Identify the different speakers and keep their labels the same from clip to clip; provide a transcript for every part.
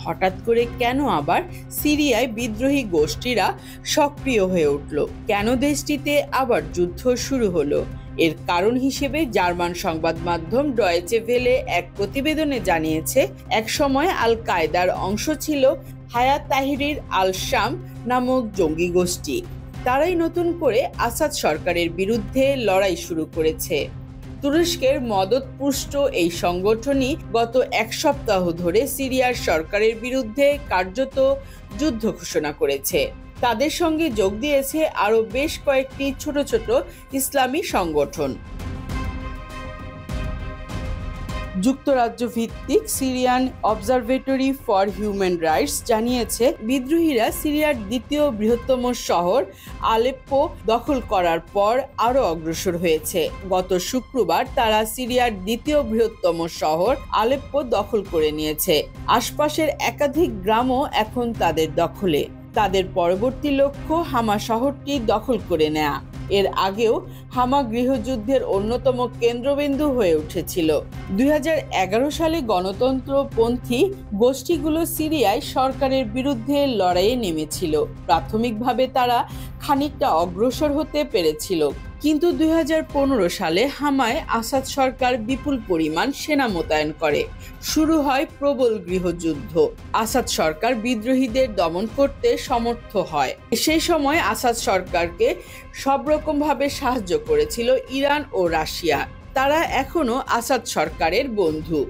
Speaker 1: হঠাৎ করে কেন আবার সিরিয়ায় বিদ্রোহী গোষ্ঠীরা সক্রিয় হয়ে উঠল? কেন দেশটিতে আবার যুদ্ধ শুরু হলো? এর কারণ হিসেবে জার্মান সংবাদ মাধ্যম ডয়েচে ভেলে এক প্রতিবেদনে জানিয়েছে, একসময় আল কায়দার অংশ ছিল হায়াত তাহরির আল শাম নামক জঙ্গি গোষ্ঠী। তারাই নতুন করে আসাদ সরকারের বিরুদ্ধে লড়াই শুরু করেছে। তুরস্কের মদতপুষ্ট এই সংগঠনই গত এক সপ্তাহ ধরে সিরিয়ার সরকারের বিরুদ্ধে কার্যত যুদ্ধ ঘোষণা করেছে। তাদের সঙ্গে যোগ দিয়েছে আরও বেশ কয়েকটি ছোট ছোট ইসলামী সংগঠন। যুক্তরাজ্য ভিত্তিক Syrian observatory for human rights জানিয়েছে, বিদ্রোহীরা সিরিয়ার দ্বিতীয় বৃহত্তম শহর আলেপ্পো দখল করার পর আরও অগ্রসর হয়েছে। গত শুক্রবার তারা সিরিয়ার দ্বিতীয় বৃহত্তম শহর আলেপ্পো দখল করে নিয়েছে। আশপাশের একাধিক গ্রামও এখন তাদের দখলে। তাদের পরবর্তী লক্ষ্য হামা শহরটি দখল করে নেয়া। এর আগেও হামা গৃহযুদ্ধের অন্যতম কেন্দ্রবিন্দু হয়ে উঠেছিল। 2011 সালে গণতন্ত্রপন্থী গোষ্ঠীগুলো সিরিয়ায় সরকারের বিরুদ্ধে লড়াইয়ে নেমেছিল। প্রাথমিকভাবে তারা খানিকটা অগ্রসর হতে পেরেছিল, কিন্তু 2015 সালে হামায় আসাদ সরকার বিপুল পরিমাণ সেনা মোতায়েন করে। শুরু হয় প্রবল গৃহযুদ্ধ। আসাদ সরকার বিদ্রোহীদের দমন করতে সমর্থ হয়। সেই সময় আসাদ সরকারকে সব রকমভাবে সাহায্য করেছিল ইরান ও রাশিয়া। তারা এখনো আসাদ সরকারের বন্ধু।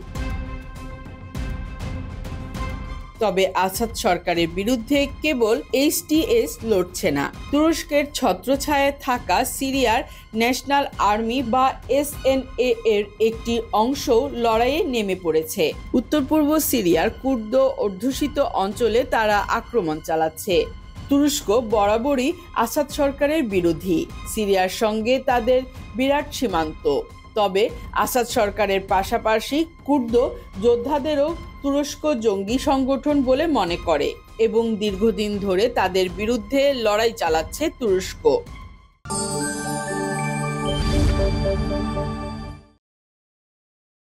Speaker 1: তবে আসাদ সরকারের বিরুদ্ধে কেবল এইচটিএস লড়ছে না। তুরস্কের ছত্রছায়ায় থাকা সিরিয়ার ন্যাশনাল আর্মি বা এসএনএ এর একটি অংশ লড়াইয়ে নেমে পড়েছে। উত্তর পূর্ব সিরিয়ার কুর্দ অধ্যুষিত অঞ্চলে তারা আক্রমণ চালাচ্ছে। তুরস্ক বরাবরই আসাদ সরকারের বিরোধী। সিরিয়ার সঙ্গে তাদের বিরাট সীমান্ত। তবে আসাদ সরকারের পাশাপাশি কুর্দ যোদ্ধাদেরও তুরস্ক জঙ্গি সংগঠন বলে মনে করে এবং দীর্ঘদিন ধরে তাদের বিরুদ্ধে লড়াই চালাচ্ছে তুরস্ক।